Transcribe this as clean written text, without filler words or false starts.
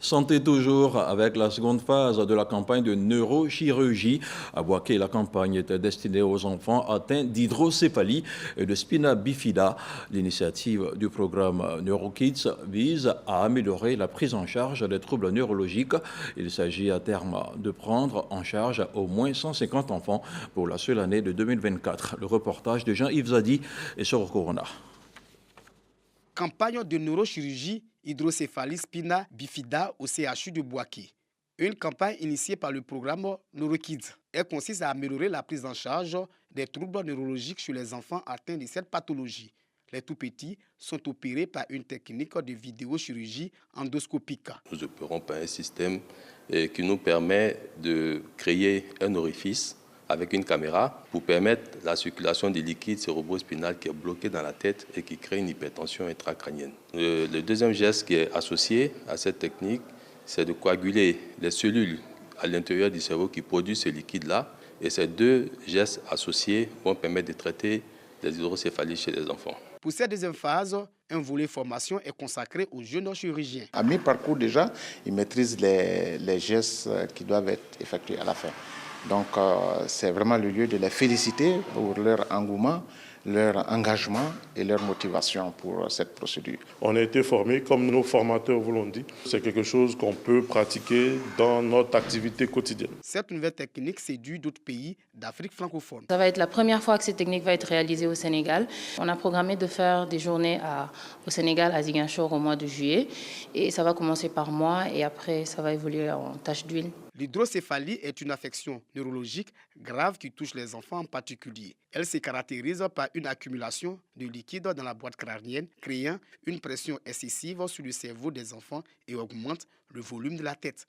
Santé toujours avec la seconde phase de la campagne de neurochirurgie. À Boaké, la campagne était destinée aux enfants atteints d'hydrocéphalie et de spina bifida. L'initiative du programme NeuroKids vise à améliorer la prise en charge des troubles neurologiques. Il s'agit à terme de prendre en charge au moins 150 enfants pour la seule année de 2024. Le reportage de Jean-Yves Zadi et sur Corona. Campagne de neurochirurgie hydrocéphalie spina bifida au CHU de Boaké. Une campagne initiée par le programme NeuroKids. Elle consiste à améliorer la prise en charge des troubles neurologiques chez les enfants atteints de cette pathologie. Les tout-petits sont opérés par une technique de vidéochirurgie endoscopique. Nous opérons par un système qui nous permet de créer un orifice avec une caméra pour permettre la circulation des liquides cérébrospinal qui est bloqué dans la tête et qui crée une hypertension intracrânienne. Le deuxième geste qui est associé à cette technique, c'est de coaguler les cellules à l'intérieur du cerveau qui produisent ce liquide-là. Et ces deux gestes associés vont permettre de traiter les hydrocéphalies chez les enfants. Pour cette deuxième phase, un volet formation est consacré aux jeunes chirurgiens. À mi-parcours déjà, ils maîtrisent les gestes qui doivent être effectués à la fin. Donc c'est vraiment le lieu de les féliciter pour leur engouement, leur engagement et leur motivation pour cette procédure. On a été formés, comme nos formateurs vous l'ont dit. C'est quelque chose qu'on peut pratiquer dans notre activité quotidienne. Cette nouvelle technique séduit d'autres pays d'Afrique francophone. Ça va être la première fois que cette technique va être réalisée au Sénégal. On a programmé de faire des journées au Sénégal, à Ziguinchor, au mois de juillet. Et ça va commencer par mois et après, ça va évoluer en tache d'huile. L'hydrocéphalie est une affection neurologique grave qui touche les enfants en particulier. Elle se caractérise par une accumulation de liquide dans la boîte crânienne, créant une pression excessive sur le cerveau des enfants et augmente le volume de la tête.